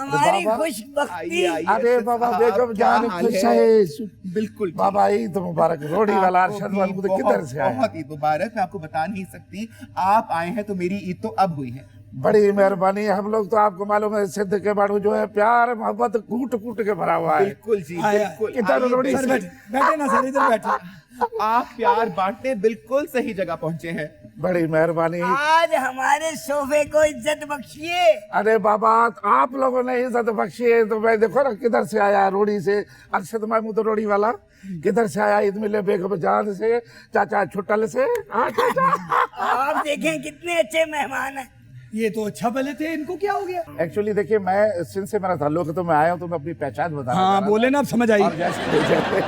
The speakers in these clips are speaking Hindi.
हमारी बाबा, खुशबख्ती। अरे बाबा बेगम जान खुश है। बिल्कुल बाबा ईद मुबारक। रोटी वाला अरशद महमूद किधर से आया? बहुत ईद मुबारक। मैं आपको बता नहीं सकती, आप आए हैं तो मेरी ईद तो अब हुई है। बड़ी मेहरबानी। हम लोग तो आपको मालूम है सिद्ध के बाड़ू जो है प्यार मोहब्बत कूट कूट के भरा हुआ है। बिल्कुल जी, आया। बिल्कुल। इधर आइए, रोटी सर बैठिए। बैठे ना सर, इधर बैठे। आप प्यार बांटने बिल्कुल सही जगह पहुंचे हैं। बड़ी मेहरबानी। आज हमारे सोफे को इज्जत बख्शिए। अरे बाबा आप लोगों ने इज्जत बख्शी है तो मैं देखो ना किधर से आया। रोड़ी से अरशद महमूद रोड़ी वाला किधर से आया? ईद मिले बेगम जान से, चाचा छुट्टल से। चाचा आप देखें कितने अच्छे मेहमान हैं। ये तो अच्छा भले थे, इनको क्या हो गया? एक्चुअली देखिए मैं सिंध से मेरा ताल्लुक है तो मैं आया हूँ तो मैं अपनी पहचान बता हाँ बोले ना, आप समझ आई। और जैसे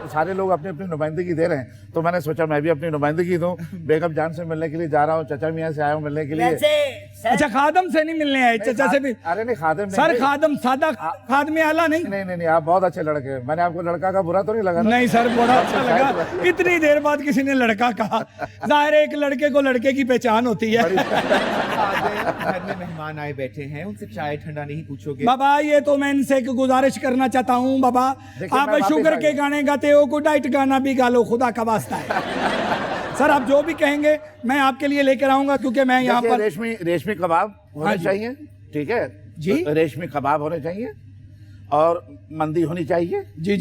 सारे लोग अपनी अपनी नुमाइंदगी दे रहे हैं तो मैंने सोचा मैं भी अपनी नुमाइंदगी दूं। बेगम जान से मिलने के लिए जा रहा हूँ, चचा मियाँ से आया हूँ मिलने के लिए। वैसे सर, अच्छा खादम से नहीं मिलने आए, चचा से भी? अरे नहीं खादिम नहीं। सर खादम सादा खादम आला नहीं? नहीं आप बहुत अच्छे लड़के हैं। मैंने आपको लड़का का बुरा तो नहीं लगा ना? नहीं सर, बड़ा अच्छा लगा। इतनी देर बाद किसी ने लड़का कहा। जाहिर है एक लड़के को लड़के की पहचान होती है। घर में मेहमान आए बैठे हैं, उनसे चाय ठंडा नहीं पूछोगे? बाबा ये तो मैं इनसे एक गुजारिश करना चाहता हूँ बाबा, देखिए, आप मैं वापस शुगर आ के गया। गाने गाते हो, गुड नाइट गाना भी गा लो, खुदा का वास्ता है। सर आप जो भी कहेंगे मैं आपके लिए लेकर आऊंगा, क्योंकि मैं यहाँ देखिए, पर रेशमी कबाब हाँ होने जी। चाहिए, ठीक है जी। रेशमी कबाब होने चाहिए और मंदी होनी चाहिए। जी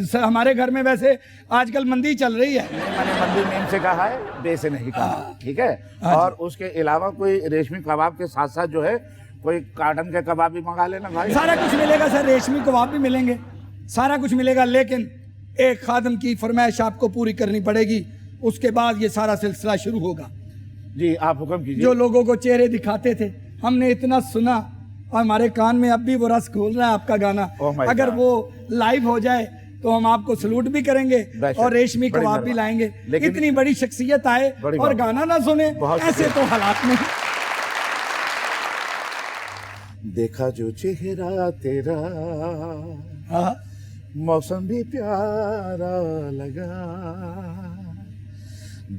सर, हमारे घर में वैसे आजकल मंदी चल रही है। मैंने मंदी मीम से कहा है, बे से नहीं कहा, ठीक है। हाँ और उसके अलावा कोई रेशमी कबाब के साथ साथ जो है कोई काटन के कबाब भी मंगा लेना भाई। सारा कुछ मिलेगा सर, रेशमी कबाब भी मिलेंगे, सारा कुछ मिलेगा, लेकिन एक खादम की फरमाइश आपको पूरी करनी पड़ेगी। उसके बाद ये सारा सिलसिला शुरू होगा। जी आप हुक्म कीजिए। जो लोगों को चेहरे दिखाते थे, हमने इतना सुना और हमारे कान में अब भी वो रस घोल रहा है आपका गाना। Oh my अगर God। वो लाइव हो जाए तो हम आपको सलूट भी करेंगे बेशक, और रेशमी बड़ी कबाब भी मेहरबानी। लाएंगे। लेकिन- इतनी बड़ी शख्सियत आए बड़ी और बात। गाना ना सुने, बहुत ऐसे तो शुक्रिया। हालात नहीं। देखा जो चेहरा तेरा हाँ, मौसम भी प्यारा लगा।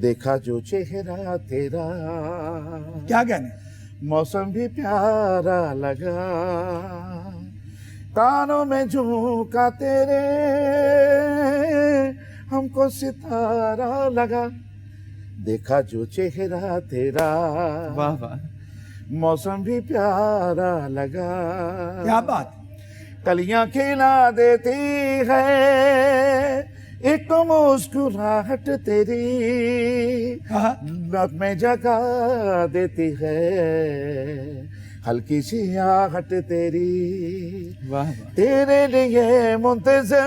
देखा जो चेहरा तेरा क्या कहने? मौसम भी प्यारा लगा। कानों में झूका तेरे हमको सितारा लगा। देखा जो चेहरा तेरा वाह वाह। मौसम भी प्यारा लगा। क्या बात। कलियां खिला देती है एक मुस्कुराहट तेरी, हाँ, नगमे जगा देती है हल्की सी आहट तेरी। वाह वाह। तेरे लिए मुंतजर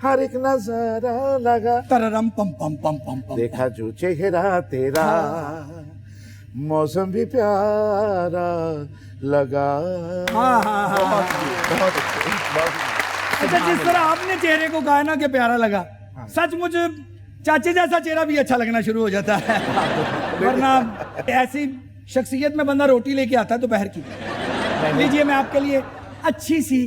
हर एक नजारा लगा। तररम पम पम पम पम पम। देखा जो चेहरा तेरा मौसम भी प्यारा लगा। हाँ हाँ हाँ। बहुत अच्छे, बहुत अच्छे। अच्छा, जिस तरह आपने चेहरे को गाया ना कि प्यारा लगा, सचमुच चाचे जैसा चेहरा भी अच्छा लगना शुरू हो जाता है। वरना ऐसी शख्सियत में बंदा रोटी लेके आता है दोपहर की। लीजिए मैं आपके लिए अच्छी सी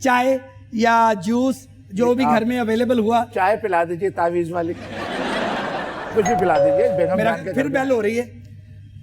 चाय या जूस जो भी घर में अवेलेबल हुआ। चाय पिला दीजिए तावीज वाली, कुछ भी पिला दीजिए। बेगम मेरा जान के फिर घर बेल हो रही है,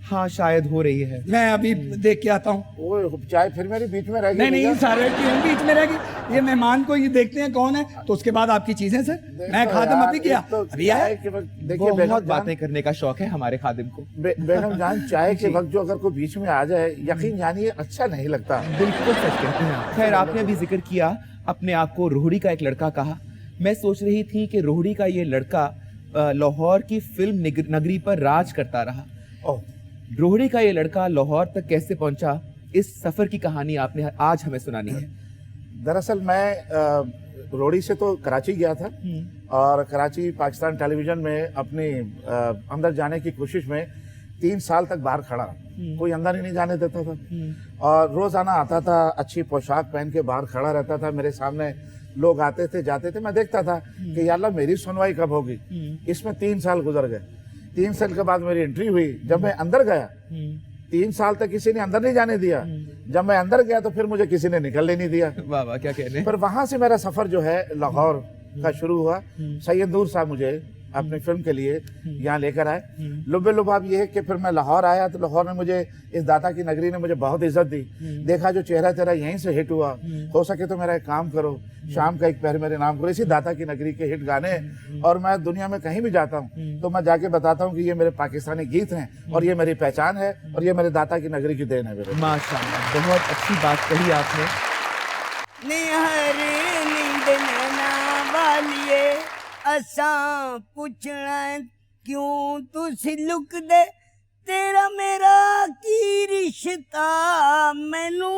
हाँ शायद हो रही है। मैं अभी देख के आता हूँ। वो चाय फिर मेरे बीच में रह गई। नहीं नहीं, भैया। सारे क्यों बीच में रहेगी? ये मेहमान को ये देखते हैं कौन है, तो उसके बाद आपकी चीजें सर। मैं खादम यार, अभी किया, एक तो अभी आया। चाय के वक्त देखिए बहुत बेगम बातें जान, करने का शौक है हमारे खादिम को। बेगम जान चाय के वक्त जो अगर कोई बीच में आ जाए, यकीन जानिए अच्छा नहीं लगता। बिल्कुल सच कहते हैं आप। खैर आपने अभी जिक्र किया अपने आप को रोहड़ी का एक लड़का कहा। मैं सोच रही थी कि रोहड़ी का ये लड़का लाहौर की फिल्म नगरी पर राज करता रहा। ओह, रोहड़ी का ये लड़का लाहौर तक कैसे पहुंचा, इस सफर की कहानी आपने आज हमें सुनानी है। दरअसल मैं रोड़ी से तो कराची गया था और कराची पाकिस्तान टेलीविजन में अपनी अंदर जाने की कोशिश में 3 साल तक बाहर खड़ा, कोई अंदर ही नहीं जाने देता था। और रोजाना आता था, अच्छी पोशाक पहन के बाहर खड़ा रहता था। मेरे सामने लोग आते थे जाते थे, मैं देखता था कि या अल्लाह मेरी सुनवाई कब होगी। इसमें 3 साल गुजर गए। 3 साल के बाद मेरी एंट्री हुई। जब मैं अंदर गया, 3 साल तक किसी ने अंदर नहीं जाने दिया। जब मैं अंदर गया तो फिर मुझे किसी ने निकलने नहीं दिया। वाह वाह, क्या कहने। पर वहां से मेरा सफर जो है लाहौर का शुरू हुआ। सैयद नूर साहब मुझे अपनी फिल्म के लिए यहाँ लेकर आए। लुब्बे लुभाब ये है कि फिर मैं लाहौर आया तो लाहौर में मुझे इस दाता की नगरी ने मुझे बहुत इज्जत दी। देखा जो चेहरा तेरा यहीं से हिट हुआ, हो सके तो मेरा एक काम करो, शाम का एक पहर मेरे नाम करो, इसी दाता की नगरी के हिट गाने। और मैं दुनिया में कहीं भी जाता हूँ तो मैं जाके बताता हूँ कि ये मेरे पाकिस्तानी गीत हैं और ये मेरी पहचान है और ये मेरे दाता की नगरी की देन है मेरे। माशाल्लाह, बहुत अच्छी बात कही आपने। निहर नींद नैना वालिए असां पुछना क्यों तुसी लुक दे, तेरा मेरा की रिश्ता मैनू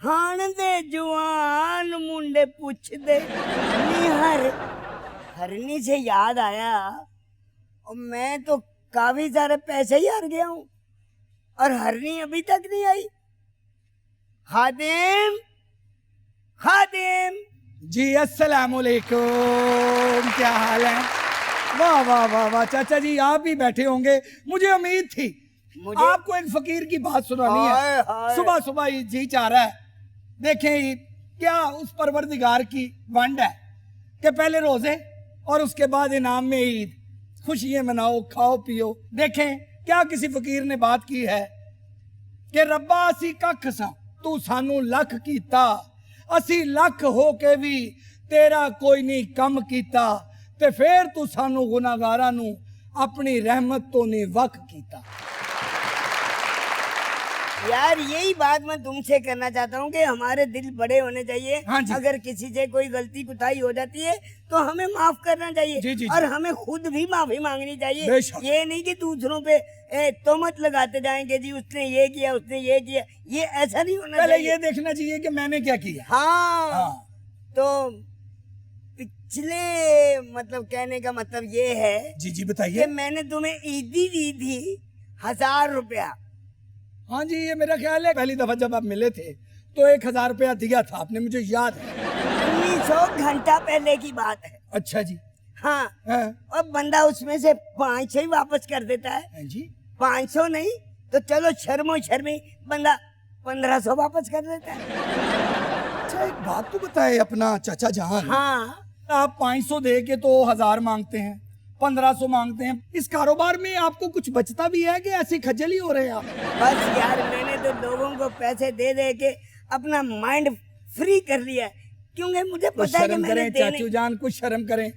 हाण दे जवान मुंडे पूछ दे। निहर हरनी से याद आया और मैं तो काफी सारे पैसे ही हार गया हूँ और हरनी अभी तक नहीं आई। खादिम खादिम जी अस्सलाम वालेकुम, क्या हाल है? वाह वाह वाह वाह, चाचा जी आप भी बैठे होंगे, मुझे उम्मीद थी मुझे आपको एक फकीर की बात सुनानी हाय, है। हाय। सुबह सुबह ही जी चाह रहा है। देखें ये क्या उस परवरदिगार की वंड है कि पहले रोजे और उसके बाद इनाम में ईद, खुशियां मनाओ, खाओ पियो। देखें क्या किसी फकीर ने बात की है कि रब्बा असी कख सा तू सानू लख कीता, असी लख हो के भी तेरा कोई नहीं कम कीता, ते फिर तू सानू गुनाहगारां नू अपनी रहमत तो नहीं वख कीता। यार यही बात मैं तुमसे करना चाहता हूँ कि हमारे दिल बड़े होने चाहिए। हाँ जी। अगर किसी से कोई गलती कुताही हो जाती है तो हमें माफ करना चाहिए। जी, जी, और जी। हमें खुद भी माफी मांगनी चाहिए। बेशक। ये नहीं कि दूसरों पे तोहमत लगाते जाएंगे, जी उसने ये किया उसने ये किया, ये ऐसा नहीं होना पहले चाहिए। ये देखना चाहिए कि मैंने क्या किया। हाँ, हाँ। तो पिछले मतलब कहने का मतलब ये है जी जी कि बताइए। मैंने तुम्हें ईदी दी थी 1000 रुपया। हाँ जी, ये मेरा ख्याल है पहली दफा जब आप मिले थे तो 1000 रुपया दिया था आपने, मुझे याद है। 1900 घंटा पहले की बात है। अच्छा जी। हाँ, हाँ और बंदा उसमें से 500 ही वापस कर देता है। हाँ जी। 500 नहीं तो चलो शर्मो शर्मी बंदा 1500 वापस कर देता है। अच्छा एक बात तो बताए अपना चाचा जान, हाँ, आप 500 दे के तो 1000 मांगते हैं, 1500 मांगते हैं। इस कारोबार में आपको कुछ बचता भी है कि ऐसे खज्जल ही हो रहे हैं आप? बस यार मैंने तो लोगों को पैसे दे दे के अपना माइंड फ्री कर लिया है, क्योंकि मुझे कुछ पता है कि शर्म मैंने करें चाचू जान, कुछ शर्म करें।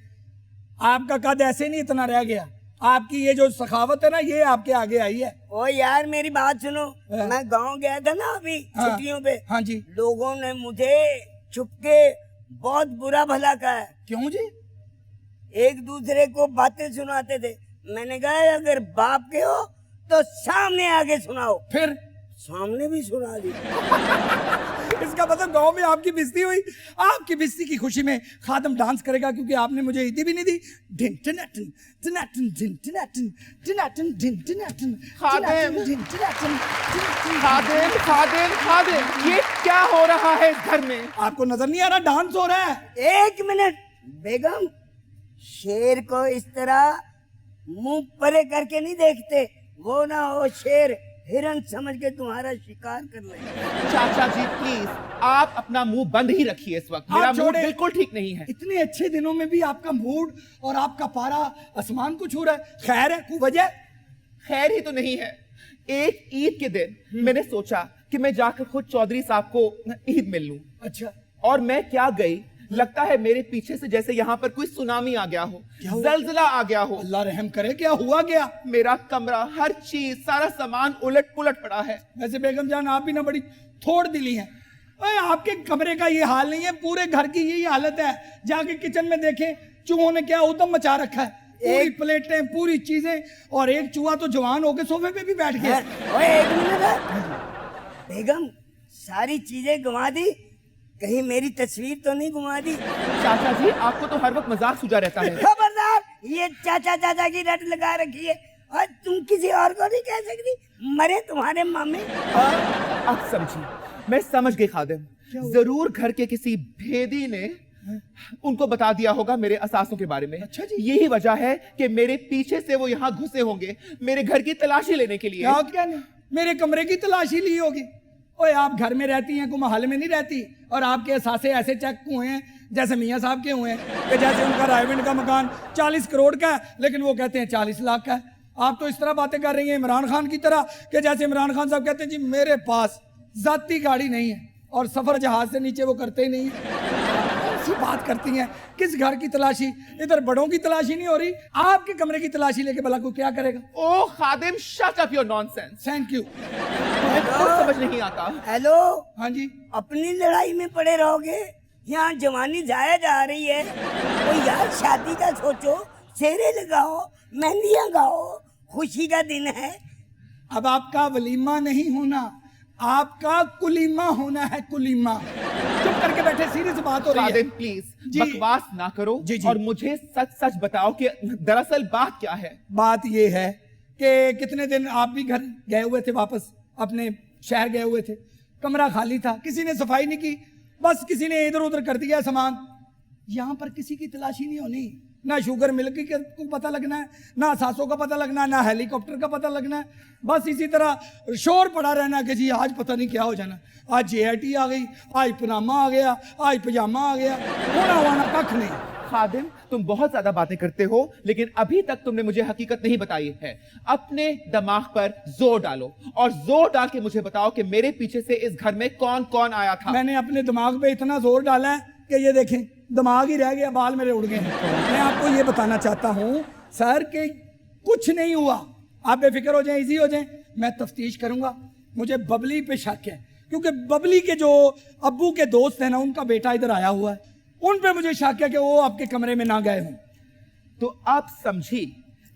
आपका कद ऐसे नहीं इतना रह गया, आपकी ये जो सखावत है ना ये आपके आगे आई है। ओ यार मेरी बात सुनो, हाँ। मैं गांव गया था ना अभी हाँ। छुट्टियों पे। हाँ जी। लोगों ने मुझे छुपके बहुत बुरा भला कहा है। क्यों जी? एक दूसरे को बातें सुनाते थे। मैंने कहा अगर बाप के हो तो सामने आके सुनाओ। फिर सामने भी सुना दी। इसका मतलब गांव में आपकी बेइज्जती हुई। आपकी बेइज्जती की खुशी में खादम डांस करेगा क्योंकि आपने मुझे ईदी भी नहीं दी। ढिन टिनाटन टिनाटन ढिन टिनाटन टिनाटन ढिन टिनाटन खादिम। ढिन टिनाटन टिनाटन। खादिम खादिम खादिम, ये क्या हो रहा है इस घर में? आपको नजर नहीं आ रहा डांस हो रहा है? एक मिनट बेगम, शेर को इस तरह मुंह परे करके नहीं देखते, वो ना हो शेर हिरन समझ के तुम्हारा शिकार कर ले। चाचा जी प्लीज आप अपना मुंह बंद ही रखिए, इस वक्त मेरा मूड छोड़े। बिल्कुल ठीक नहीं है। इतने अच्छे दिनों में भी आपका मूड और आपका पारा आसमान को छू रहा है। खैर है कोई वजह? खैर ही तो नहीं है। एक ईद के दिन मैंने सोचा कि मैं जाकर खुद चौधरी साहब को ईद मिल लूं। अच्छा, और मैं क्या गई, लगता है मेरे पीछे से जैसे यहाँ पर कोई सुनामी आ गया हो, हुआ? जलजला आ गया हो। अल्लाह रहम करे, क्या हुआ क्या? मेरा कमरा, हर चीज, सारा सामान उलट पुलट पड़ा है। वैसे बेगम जान आप भी ना बड़ी थोड़ दिली हैं। ओए आपके कमरे का ये हाल नहीं है, पूरे घर की यही हालत है। जाके किचन में देखें चूहों ने क्या उदम मचा रखा है। पूरी प्लेटें, पूरी चीजें, और एक चूहा तो जवान होके सोफे पे भी बैठ गया। ओए एक मिनट है। बेगम सारी चीजें घुमा दी, कहीं मेरी तस्वीर तो नहीं घुमा दी? चाचा जी आपको तो हर वक्त मजाक सूझा रहता है। खबरदार, ये चाचा चाचा की रट लगा रखी है और तुम किसी और को नहीं कह सकती। मरे तुम्हारे मामे। अब समझी, मैं समझ गई खादिम। जरूर घर के किसी भेदी ने उनको बता दिया होगा मेरे असासों के बारे में। अच्छा जी। यही वजह है कि मेरे पीछे से वो यहाँ घुसे होंगे मेरे घर की तलाशी लेने के लिए। क्या क्या नहीं, मेरे कमरे की तलाशी ली होगी। ओए आप घर में रहती हैं, कोई मोहल्ले में नहीं रहती, और आपके असासे ऐसे चेक हुए हैं जैसे मियाँ साहब के हुए हैं कि जैसे उनका रायविंड का मकान 40 करोड़ का है लेकिन वो कहते हैं 40 लाख का है। आप तो इस तरह बातें कर रही हैं इमरान खान की तरह कि जैसे इमरान खान साहब कहते हैं जी मेरे पास जाती गाड़ी नहीं है और सफर जहाज से नीचे वो करते ही नहीं है। कौन सी बात करती हैं? किस घर की तलाशी? इधर बड़ों की तलाशी नहीं हो रही, आपके कमरे की तलाशी लेके भला कोई क्या करेगा? ओ खादिम, shut up your nonsense. Thank you. कुछ समझ नहीं आता। हेलो, हाँ जी, अपनी लड़ाई में पड़े रहोगे? यहाँ जवानी जाया जा रही है, तो यार शादी का सोचो, सेहरे लगाओ, मेहंदियाँ गाओ, खुशी का दिन है। अब आपका वलीमा नहीं होना, आपका कुलीमा होना है, कुलीमा। चुप करके बैठे, सीरियस बात हो रही है। खादिम प्लीज जी। बकवास ना करो जी, जी। और मुझे सच सच बताओ कि दरअसल बात क्या है। बात ये है कि कितने दिन आप भी घर गए हुए थे, वापस अपने शहर गए हुए थे, कमरा खाली था, किसी ने सफाई नहीं की, बस किसी ने इधर उधर कर दिया सामान। यहाँ पर किसी की तलाशी नहीं होनी, ना शुगर मिल्क को पता लगना है, ना सासों का पता लगना है, ना हेलीकॉप्टर का पता लगना है। बस इसी तरह शोर पड़ा रहना कि जी आज पता नहीं क्या हो जाना, आज JIT आ गई, आज पनामा आ गया, आज पजामा आ गया, होना वाना कख नहीं। खादिम तुम बहुत ज्यादा बातें करते हो लेकिन अभी तक तुमने मुझे हकीकत नहीं बताई है। अपने दिमाग पर जोर डालो और जोर डाल के मुझे बताओ कि मेरे पीछे से इस घर में कौन कौन आया था। मैंने अपने दिमाग पे इतना जोर डाला है कि ये देखें दिमाग ही रह गया, बाल मेरे उड़ गए हैं। मैं आपको ये बताना चाहता हूँ सर कि कुछ नहीं हुआ, आप बेफिक्र हो जाएं, इजी हो जाएं, मैं तफ्तीश करूंगा। मुझे बबली पे शक है क्योंकि बबली के जो अब्बू के दोस्त हैं ना, उनका बेटा इधर आया हुआ है, उन पे मुझे शक है कि वो आपके कमरे में ना गए हों। तो आप समझी,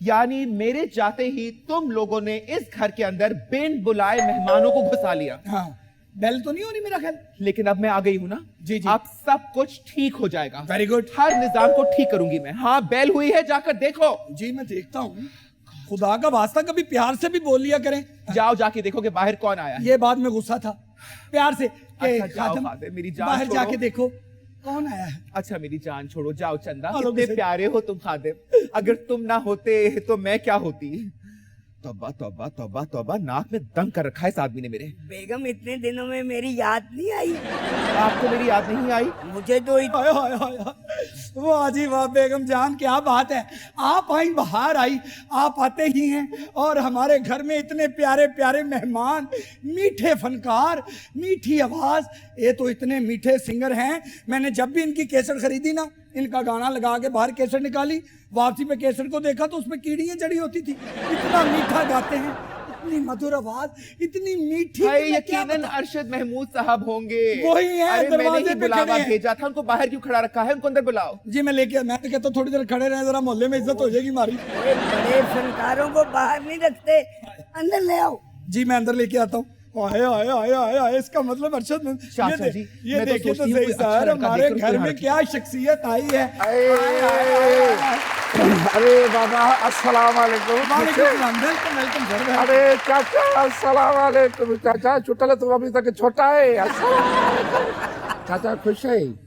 यानी मेरे जाते ही तुम लोगों ने इस घर के अंदर बिन बुलाए मेहमानों को घुसा लिया। हाँ, बेल तो नहीं हो रही मेरा ख्याल। लेकिन अब मैं आ गई हूं ना, जी, जी। अब सब कुछ ठीक हो जाएगा। Very good. हर निजाम को ठीक करूंगी मैं। हाँ, बेल हुई है, जाकर देखो। जी मैं देखता हूँ, खुदा का वास्ता कभी प्यार से भी बोल लिया करें। जाओ जाके देखो कि बाहर कौन आया है। ये बात में गुस्सा था, प्यार से कि अच्छा, जाओ खादिम, खादिम, मेरी जान बाहर छोड़ो। जाके देखो कौन आया है। अच्छा मेरी जान छोड़ो, जाओ चंदा। हेलो, कितने किसे- प्यारे हो तुम खादिम, अगर तुम ना होते तो मैं क्या होती। तौबा तौबा तौबा तौबा, नाक में दम कर रखा है इस आदमी ने मेरे। बेगम इतने दिनों में मेरी याद नहीं आई? आपको मेरी याद नहीं आई? मुझे तो हाय हाय हाय हाय। वाह जी वाह बेगम जान, क्या बात है, आप आई बाहर आई, आप आते ही हैं और हमारे घर में इतने प्यारे प्यारे मेहमान, मीठे फनकार, मीठी आवाज, ये तो इतने मीठे सिंगर हैं। मैंने जब भी इनकी केसर खरीदी ना, इनका गाना लगा के बाहर केसर निकाली, वापसी पे केसर को देखा तो उसमें कीड़ियां जड़ी होती थी। इतना मीठा गाते हैं, इतनी मधुर आवाज, इतनी मीठी। भाई कि मैं क्या यकीनन बताऊं। अरशद महमूद साहब होंगे। वही हैं, अरे मैंने दरवाजे ही पे बुलावा खड़े हैं। भेजा था, उनको बाहर क्यों खड़ा रखा है, उनको अंदर बुलाओ। जी मैं तो कहता हूँ थोड़ी देर खड़े रहे, जरा मोहल्ले में इज्जत हो जाएगी हमारी। ये बड़े फनकारों को बाहर नहीं रखते, अंदर ले आओ। जी मैं अंदर लेके आता हूँ। आए आए आए आए आए, इसका मतलब अरशद चाचा जी, ये मैं तो देखिए तो सोचती हूँ सही कोई अच्छा सर, लड़का हमारे देखकर घर उसको में यहाँ क्या शख्सियत आई है। अरे बाबा अस्सलाम वालेकुम। Welcome welcome sir. अरे चाचा अस्सलाम वालेकुम। चाचा छुट्टल तुम अभी तक छोटा है। अस्सलाम वालेकुम। चाचा खुश है?